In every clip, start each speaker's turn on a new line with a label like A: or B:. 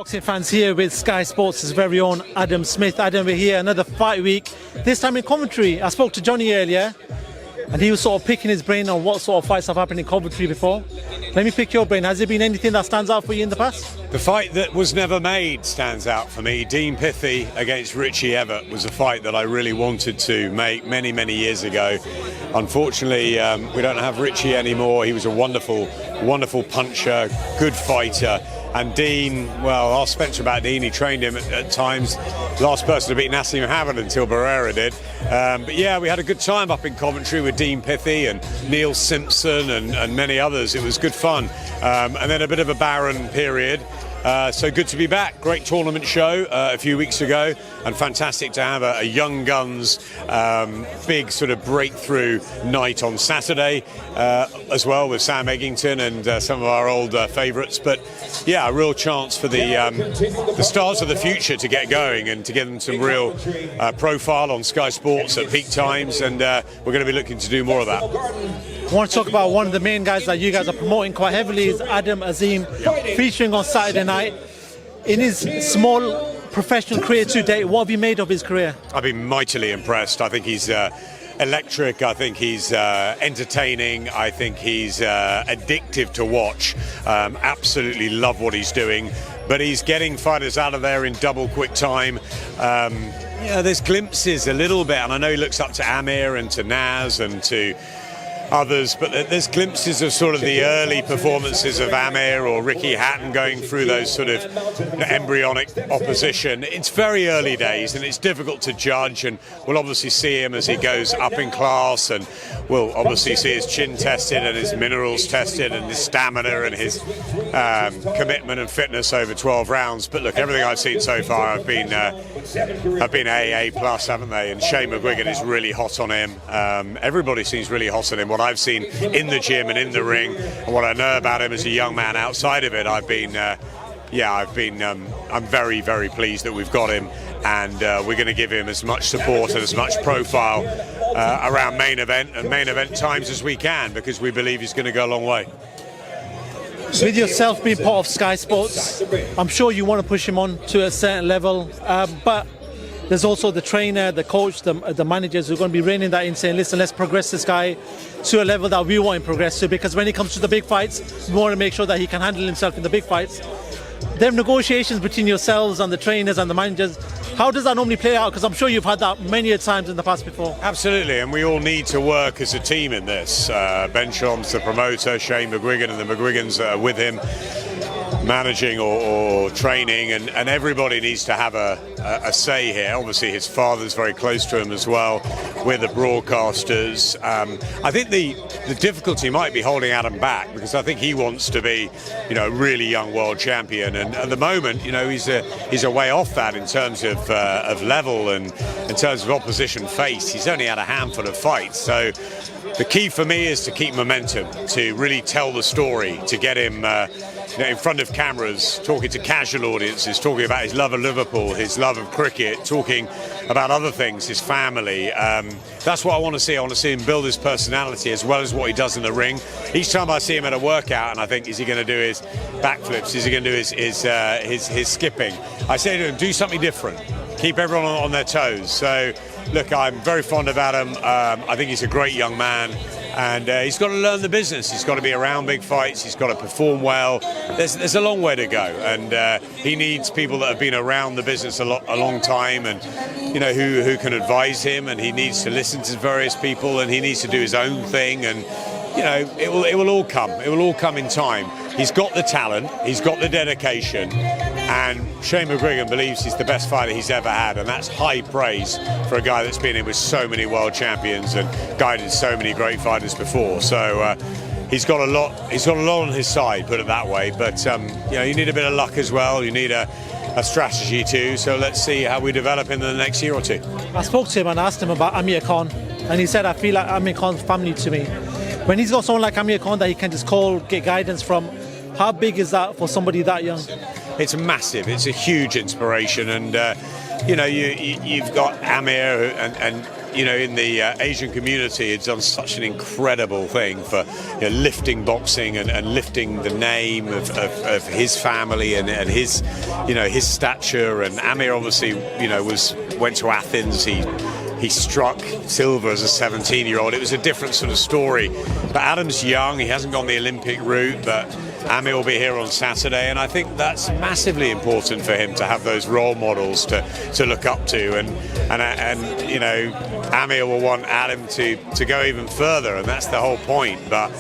A: Boxing fans here with Sky Sports' very own Adam Smith. Adam, we're here, another fight week, this time in Coventry. I spoke to Johnny earlier and he was sort of picking his brain on what sort of fights have happened in Coventry before. Let me pick your brain. Has there been anything that stands out for you in the past?
B: The fight that was never made stands out for me. Dean Pithie against Richie Evert was a fight that I really wanted to make many years ago. Unfortunately, we don't have Richie anymore. He was a wonderful puncher, good fighter. And Dean, well, ask Spencer about Dean. He trained him at times. Last person to beat Nassim Muhammad until Barrera did. But yeah, we had a good time up in Coventry with Dean Pithie and Neil Simpson and many others. It was good fun. And then a bit of a barren period. So good to be back. Great tournament show a few weeks ago, and fantastic to have a Young Guns big sort of breakthrough night on Saturday as well, with Sam Eggington and some of our old favourites. But yeah, a real chance for the stars of the future to get going and to get them some real profile on Sky Sports at peak times, and we're going to be looking to do more of that.
A: I want to talk about one of the main guys that you guys are promoting quite heavily is Adam Azim, featuring on Saturday night. In his small professional career to date, what have you made of his career?
B: I've been mightily impressed. I think he's electric. I think he's entertaining. I think he's addictive to watch. Absolutely love what he's doing. But he's getting fighters out of there in double quick time. Yeah, there's glimpses a little bit, and I know he looks up to Amir and to Naz and to others, but there's glimpses of sort of the early performances of Amir or Ricky Hatton going through those sort of embryonic opposition. It's very early days and it's difficult to judge, and we'll obviously see him as he goes up in class, and we'll obviously see his chin tested and his minerals tested and his stamina and his commitment and fitness over 12 rounds. But look, everything I've seen so far have been AA plus, haven't they? And Shane McGuigan is really hot on him. Everybody seems really hot on him. What I've seen in the gym and in the ring, and what I know about him as a young man outside of it, I'm very pleased that we've got him, and we're going to give him as much support and as much profile around main event and main event times as we can, because we believe he's going to go a long way.
A: With yourself being part of Sky Sports, I'm sure you want to push him on to a certain level, but there's also the trainer, the coach, the managers who are going to be reining that in, saying, listen, let's progress this guy to a level that we want him to progress to, because when it comes to the big fights, we want to make sure that he can handle himself in the big fights. There are negotiations between yourselves and the trainers and the managers. How does that normally play out? Because I'm sure you've had that many times in the past before.
B: Absolutely, and we all need to work as a team in this. Ben Shom's the promoter, Shane McGuigan and the McGuigans with him, managing or training, and everybody needs to have a say here. Obviously his father's very close to him as well. We're the broadcasters. I think the difficulty might be holding Adam back, because I think he wants to be, a really young world champion, and at the moment, he's a way off that in terms of level and in terms of opposition faced. He's only had a handful of fights, so the key for me is to keep momentum, to really tell the story, to get him in front of cameras, talking to casual audiences, talking about his love of Liverpool, his love of cricket, talking about other things, his family. That's what I want to see. I want to see him build his personality as well as what he does in the ring. Each time I see him at a workout, and I think, is he going to do his backflips? Is he going to do his skipping? I say to him, do something different. Keep everyone on their toes. So, look, I'm very fond of Adam. I think he's a great young man, and he's got to learn the business. He's got to be around big fights. He's got to perform well. There's a long way to go, and he needs people that have been around the business a long time, and who can advise him. And he needs to listen to various people, and he needs to do his own thing. And it will all come. It will all come in time. He's got the talent. He's got the dedication. And Shane McGuigan believes he's the best fighter he's ever had, and that's high praise for a guy that's been in with so many world champions and guided so many great fighters before. So he's got a lot. He's got a lot on his side, put it that way. But you need a bit of luck as well. You need a strategy too. So let's see how we develop in the next year or two.
A: I spoke to him and asked him about Amir Khan, and he said, I feel like Amir Khan's family to me. When he's got someone like Amir Khan that he can just call, get guidance from, how big is that for somebody that young?
B: It's massive. It's a huge inspiration, and you've got Amir and in the Asian community had done such an incredible thing for lifting boxing and lifting the name of his family and his his stature. And Amir obviously went to Athens. He struck silver as a 17-year-old. It was a different sort of story. But Adam's young. He hasn't gone the Olympic route, but Amir will be here on Saturday, and I think that's massively important for him to have those role models to look up to, and Amir will want Adam to go even further, and that's the whole point. But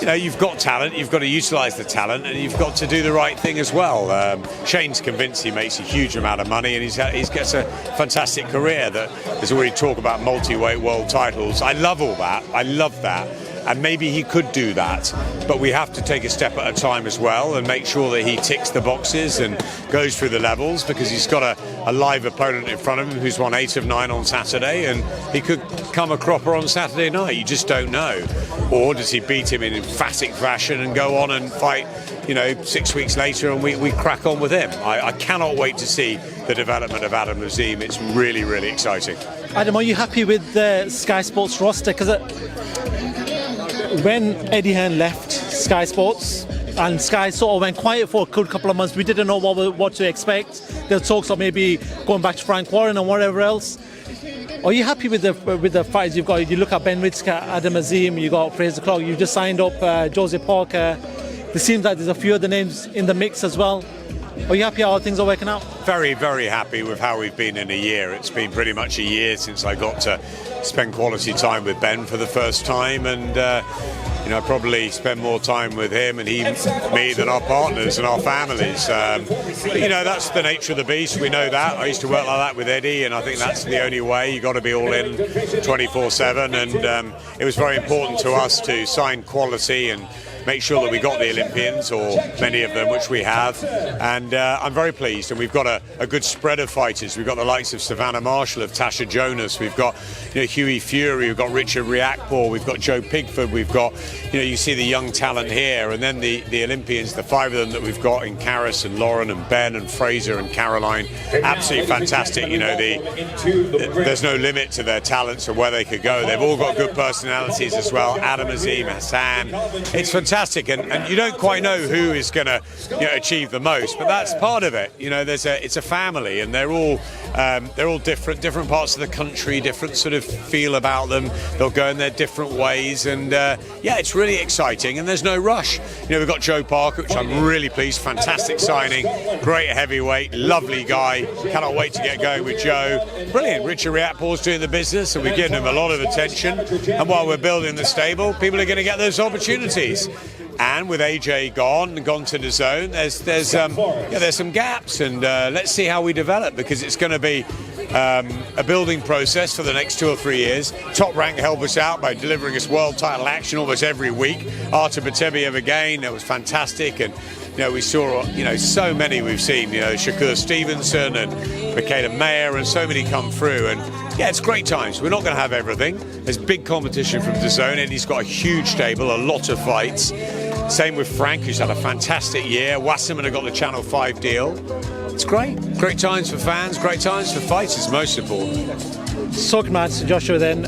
B: you've got talent, you've got to utilise the talent, and you've got to do the right thing as well. Shane's convinced he makes a huge amount of money, and he gets a fantastic career. That there's already talk about multi-weight world titles. I love all that. I love that. And maybe he could do that, but we have to take a step at a time as well and make sure that he ticks the boxes and goes through the levels, because he's got a live opponent in front of him who's won 8 of 9 on Saturday, and he could come a cropper on Saturday night. You just don't know. Or does he beat him in emphatic fashion and go on and fight 6 weeks later and we crack on with him? I cannot wait to see the development of Adam Nazim. It's really, really exciting.
A: Adam, are you happy with the Sky Sports roster? Because when Eddie Hearn left Sky Sports and Sky sort of went quiet for a good couple of months, we didn't know what to expect. There were talks of maybe going back to Frank Warren and whatever else. Are you happy with the fighters you've got? You look at Ben Whittaker, Adam Azim, you got Fraser Clark, you just signed up Jose Parker. It seems like there's a few other names in the mix as well. Are you happy how things are working out?
B: Very, very happy with how we've been in a year. It's been pretty much a year since I got to spend quality time with Ben for the first time, and I probably spend more time with him and me than our partners and our families. That's the nature of the beast. We know that. I used to work like that with Eddie, and I think that's the only way. You got to be all in 24/7, and it was very important to us to sign quality and make sure that we got the Olympians, or many of them, which we have, and I'm very pleased. And we've got a good spread of fighters. We've got the likes of Savannah Marshall, of Tasha Jonas, we've got Huey Fury, we've got Richard Riakporhe, we've got Joe Pigford, we've got you see the young talent here, and then the Olympians, the 5 of them that we've got in Karis and Lauren and Ben and Fraser and Caroline, absolutely fantastic. There's no limit to their talents and where they could go. They've all got good personalities as well. Adam Azim, Hassan, it's fantastic. And you don't quite know who is going to achieve the most, but that's part of it. It's a family, and they're all different parts of the country, different sort of feel about them. They'll go in their different ways, and it's really exciting. And there's no rush. We've got Joe Parker, which I'm really pleased. Fantastic signing, great heavyweight, lovely guy. Cannot wait to get going with Joe. Brilliant. Richard Riakporhe's doing the business, and we're giving him a lot of attention. And while we're building the stable, people are going to get those opportunities. And with AJ gone to Dazn, there's some gaps, and let's see how we develop, because it's going to be a building process for the next 2 or 3 years. Top Rank helped us out by delivering us world title action almost every week. Artur Beterbiev again, that was fantastic, and we saw so many we've seen, Shakur Stevenson and Michaela Mayer, and so many come through, and it's great times. We're not going to have everything. There's big competition from Dazn, and he's got a huge stable, a lot of fights. Same with Frank, who's had a fantastic year. Wasserman have got the Channel 5 deal. It's great. Great times for fans, great times for fighters, most important.
A: Talking about Joshua then,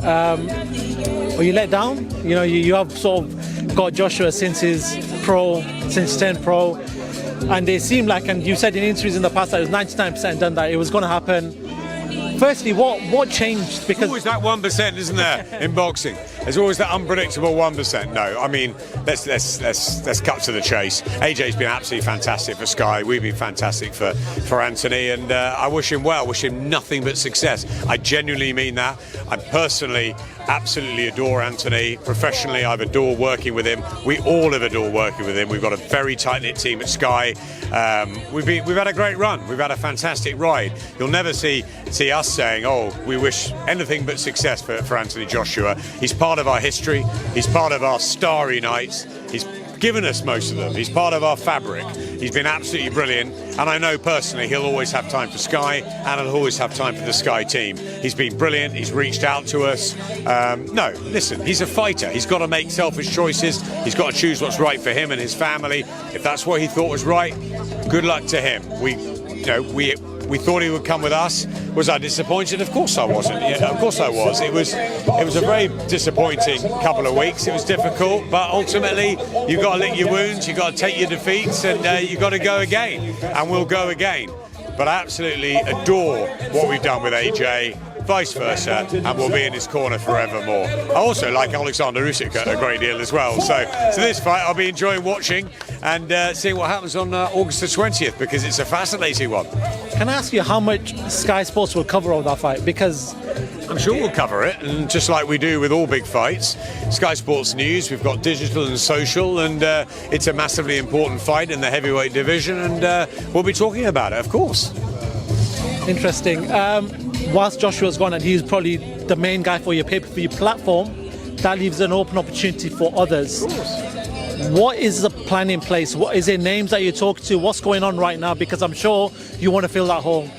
A: were you let down? You have sort of got Joshua since 10 pro, and it seemed like, and you said in interviews in the past that it was 99% done that it was going to happen. Firstly, what changed? Because
B: always that 1%, isn't there, in boxing? There's always that unpredictable 1%. No, I mean, let's cut to the chase. AJ's been absolutely fantastic for Sky. We've been fantastic for Anthony, and I wish him well. Wish him nothing but success. I genuinely mean that. I personally absolutely adore Anthony. Professionally, I've adored working with him. We all have adored working with him. We've got a very tight-knit team at Sky. We've had a great run. We've had a fantastic ride. You'll never see us saying, we wish anything but success for Anthony Joshua. He's part of our history. He's part of our starry nights. He's given us most of them. He's part of our fabric. He's been absolutely brilliant, and I know personally he'll always have time for Sky, and he'll always have time for the Sky team. He's been brilliant. He's reached out to us. No, listen, he's a fighter. He's got to make selfish choices. He's got to choose what's right for him and his family. If that's what he thought was right, good luck to him. We We thought he would come with us. Was I disappointed? Of course I wasn't. Yeah, of course I was. It was a very disappointing couple of weeks. It was difficult, but ultimately you've got to lick your wounds, you've got to take your defeats, and you've got to go again. And we'll go again. But I absolutely adore what we've done with AJ. Vice versa, and we'll be in his corner forevermore. I also like Oleksandr Usyk a great deal as well. So this fight I'll be enjoying watching and seeing what happens on August the 20th, because it's a fascinating one.
A: Can I ask you how much Sky Sports will cover of that fight? Because
B: I'm sure we'll cover it, and just like we do with all big fights, Sky Sports News, we've got digital and social, and it's a massively important fight in the heavyweight division, and we'll be talking about it, of course.
A: Interesting. Whilst Joshua's gone and he's probably the main guy for your pay-per-view platform, that leaves an open opportunity for others. What is the plan in place? What is there names that you talk to? What's going on right now? Because I'm sure you want to fill that hole.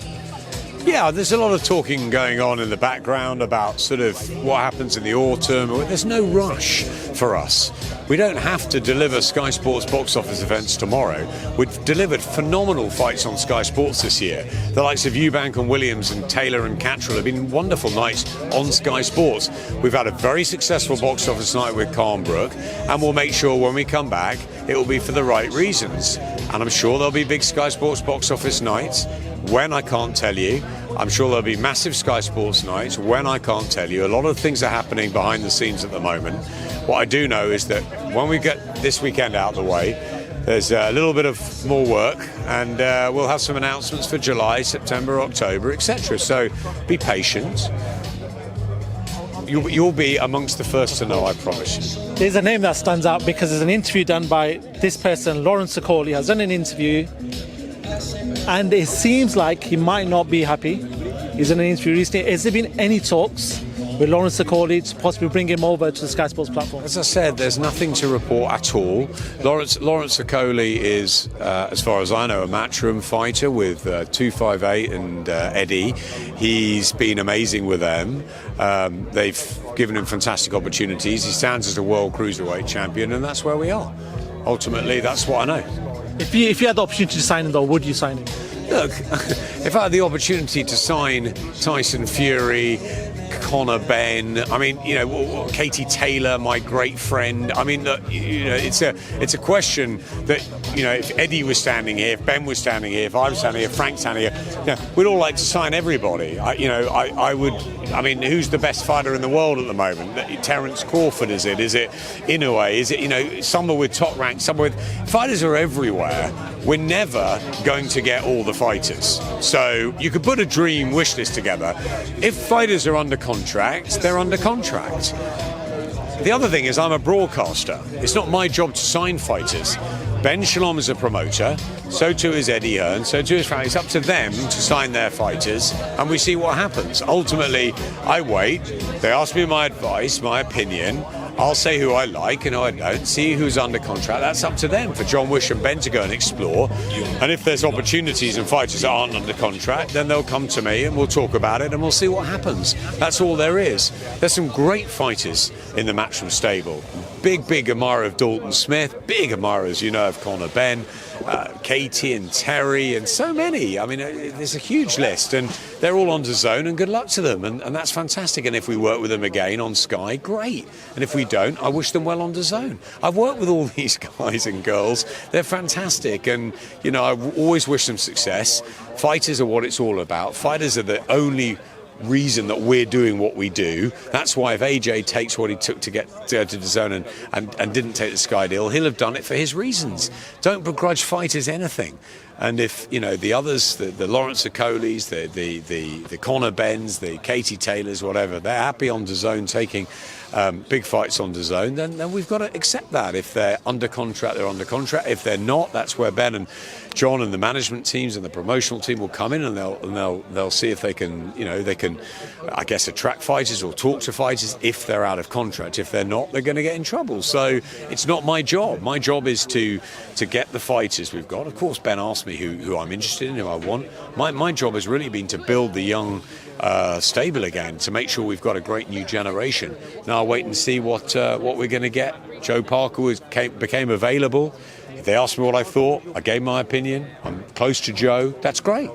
B: Yeah, there's a lot of talking going on in the background about sort of what happens in the autumn. There's no rush for us. We don't have to deliver Sky Sports box office events tomorrow. We've delivered phenomenal fights on Sky Sports this year. The likes of Eubank and Williams and Taylor and Cattrall have been wonderful nights on Sky Sports. We've had a very successful box office night with Calmbrook, and we'll make sure when we come back it will be for the right reasons. And I'm sure there'll be big Sky Sports box office nights. When, I can't tell you. I'm sure there'll be massive Sky Sports nights. When, I can't tell you. A lot of things are happening behind the scenes at the moment. What I do know is that when we get this weekend out of the way, there's a little bit of more work, and we'll have some announcements for July, September, October, etc. So be patient. You'll be amongst the first to know, I promise you.
A: There's a name that stands out because there's an interview done by this person, Lawrence Okoli, has done an interview, and it seems like he might not be happy. He's in an interview recently. Has there been any talks with Lawrence Okoli to possibly bring him over to the Sky Sports platform?
B: As I said, there's nothing to report at all. Lawrence Okoli is, as far as I know, a matchroom fighter with 258 and Eddie. He's been amazing with them. They've given him fantastic opportunities. He stands as a world cruiserweight champion, and that's where we are. Ultimately, that's what I know.
A: If you had the opportunity to sign him, though, would you sign him?
B: Look, if I had the opportunity to sign Tyson Fury, Conor Benn, I mean, you know, Katie Taylor, my great friend. I mean, look, you know, it's a question that, you know, if Eddie was standing here, if Ben was standing here, if I was standing here, if Frank's standing here, you know, we'd all like to sign everybody. I would. I mean, who's the best fighter in the world at the moment? Terence Crawford, is it? Is it Inoue? Is it, you know, some are with top rank, some are with... Fighters are everywhere. We're never going to get all the fighters. So you could put a dream wish list together. If fighters are under contract, they're under contract. The other thing is I'm a broadcaster. It's not my job to sign fighters. Ben Shalom is a promoter, so too is Eddie Hearn, so too is Frank. It's up to them to sign their fighters, and we see what happens. Ultimately, I wait, they ask me my advice, my opinion, I'll say who I like and who I don't, see who's under contract. That's up to them, for John Wish and Ben to go and explore. And if there's opportunities and fighters that aren't under contract, then they'll come to me and we'll talk about it and we'll see what happens. That's all there is. There's some great fighters in the Matchroom stable. Big admirer of Dalton Smith, big admirer, as you know, of Conor Benn, Katie and Terry, and so many. I mean, there's a huge list, and they're all on Dazn, and good luck to them, and that's fantastic. And if we work with them again on Sky, great. And if we don't, I wish them well on Dazn. I've worked with all these guys and girls. They're fantastic, and, you know, I always wish them success. Fighters are what it's all about. Fighters are the only reason that we're doing what we do. That's why if AJ takes what he took to get to Dazn and didn't take the Sky deal, he'll have done it for his reasons. Don't begrudge fighters anything. And if, you know, the others, the Lawrence Okolis, the Conor Benns, the Katie Taylors, whatever, they're happy on Dazn taking big fights on Dazn, then we've got to accept that. If they're under contract, they're under contract. If they're not, that's where Ben and John and the management teams and the promotional team will come in, and they'll see if they can, you know, I guess, attract fighters or talk to fighters if they're out of contract. If they're not, they're going to get in trouble. So it's not my job. My job is to get the fighters we've got. Of course, Ben asked me who I'm interested in, who I want. My job has really been to build the young stable again, to make sure we've got a great new generation. Now I'll wait and see what we're going to get. Joe Parker became available. They asked me what I thought. I gave my opinion. I'm close to Joe. That's great.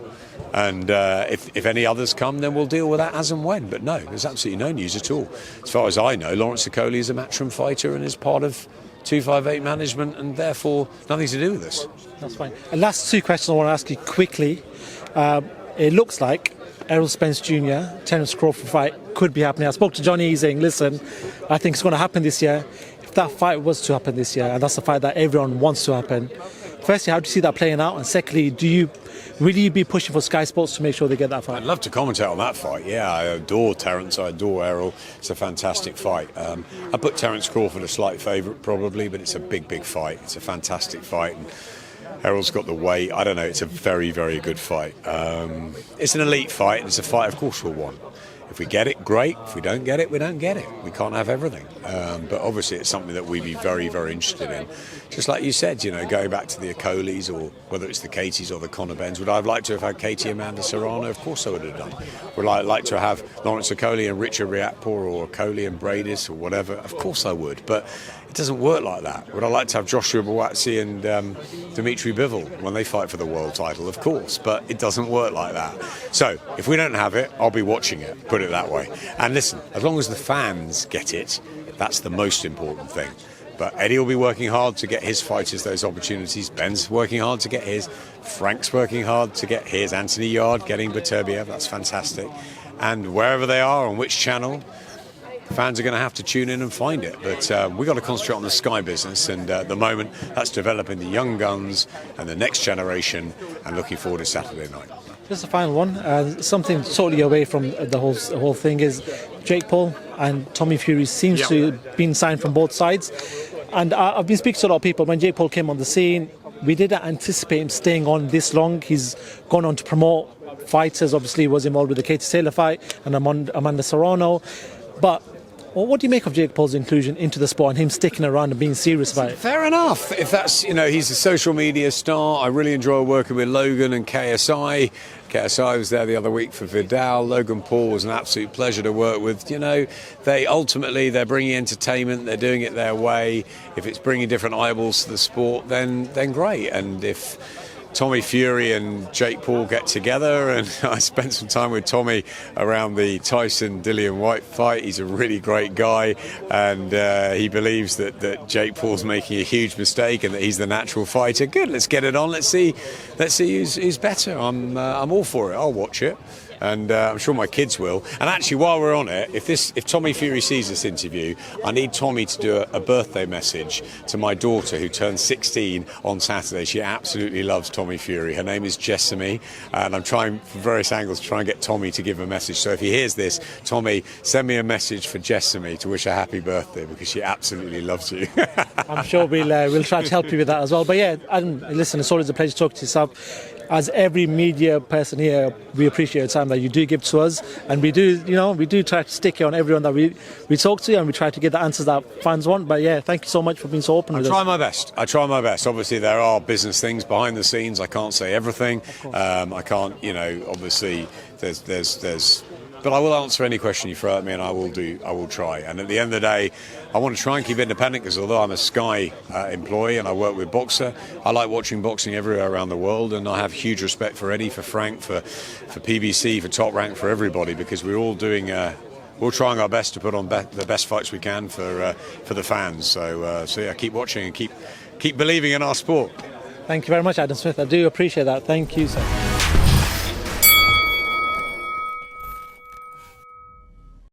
B: And if any others come, then we'll deal with that as and when. But no, there's absolutely no news at all. As far as I know, Lawrence Okoli is a matchroom fighter and is part of 258 management, and therefore nothing to do with this.
A: That's fine. And last two questions I want to ask you quickly. It looks like Errol Spence Jr., Terence Crawford fight could be happening. I spoke to Johnny, he's saying, listen, I think it's going to happen this year. If that fight was to happen this year, and that's the fight that everyone wants to happen, firstly, how do you see that playing out? And secondly, do you really be pushing for Sky Sports to make sure they get that fight?
B: I'd love to commentate on that fight. Yeah, I adore Terence, I adore Errol. It's a fantastic fight. I put Terence Crawford a slight favourite probably, but it's a big, big fight. It's a fantastic fight. And Errol's got the weight. I don't know, it's a very, very good fight. It's an elite fight, and it's a fight, of course, we'll want. If we get it, great. If we don't get it, we don't get it. We can't have everything. But obviously it's something that we'd be very, very interested in. Just like you said, going back to the Okolis, or whether it's the Katies or the Conor Benns, would I have liked to have had Katie Amanda Serrano? Of course I would have done. Would I like to have Lawrence Okoli and Richard Riakporhe, or Okoli and Bradis, or whatever? Of course I would. But it doesn't work like that. Would I like to have Joshua Buatsi and Dimitri Bivol when they fight for the world title? Of course, but it doesn't work like that. So if we don't have it, I'll be watching it, put it that way. And listen, as long as the fans get it, that's the most important thing. But Eddie will be working hard to get his fighters those opportunities. Ben's working hard to get his. Frank's working hard to get his. Anthony Yard getting Beterbiev, that's fantastic. And wherever they are, on which channel, fans are going to have to tune in and find it. But we've got to concentrate on the Sky business, and at the moment that's developing the young guns and the next generation, and looking forward to Saturday night.
A: Just a final one, something totally away from the whole thing is Jake Paul and Tommy Fury seems to have been signed from both sides. And I've been speaking to a lot of people. When Jake Paul came on the scene, we didn't anticipate him staying on this long. He's gone on to promote fighters, obviously was involved with the Katie Taylor fight and Amanda Serrano. But what do you make of Jake Paul's inclusion into the sport and him sticking around and being serious about it?
B: Fair enough. If that's, he's a social media star. I really enjoy working with Logan and KSI. KSI was there the other week for Vidal. Logan Paul was an absolute pleasure to work with. They're bringing entertainment. They're doing it their way. If it's bringing different eyeballs to the sport, then great. And if Tommy Fury and Jake Paul get together, and I spent some time with Tommy around the Tyson-Dillian White fight. He's a really great guy, and he believes that Jake Paul's making a huge mistake and that he's the natural fighter. Good, let's get it on. Let's see who's better. I'm all for it. I'll watch it. And I'm sure my kids will. And actually, while we're on it, if Tommy Fury sees this interview, I need Tommy to do a birthday message to my daughter, who turns 16 on Saturday. She absolutely loves Tommy Fury. Her name is Jessamy, and I'm trying from various angles to try and get Tommy to give a message. So if he hears this, Tommy, send me a message for Jessamy to wish her happy birthday, because she absolutely loves you.
A: I'm sure we'll try to help you with that as well. But yeah, and listen, it's always a pleasure to talk to yourself. As every media person here, we appreciate the time that you do give to us, and we do try to stick here on everyone that we talk to, and we try to get the answers that fans want. But yeah, thank you so much for being so open with us. I
B: try my best. Obviously, there are business things behind the scenes. I can't say everything. I can't, obviously, there's. But I will answer any question you throw at me, and I will try. And at the end of the day, I want to try and keep it independent, because although I'm a Sky employee and I work with Boxer, I like watching boxing everywhere around the world, and I have huge respect for Eddie, for Frank, for PBC, for Top Rank, for everybody, because we're all doing. We're trying our best to put on the best fights we can for the fans. So yeah, keep watching and keep believing in our sport.
A: Thank you very much, Adam Smith. I do appreciate that. Thank you, sir.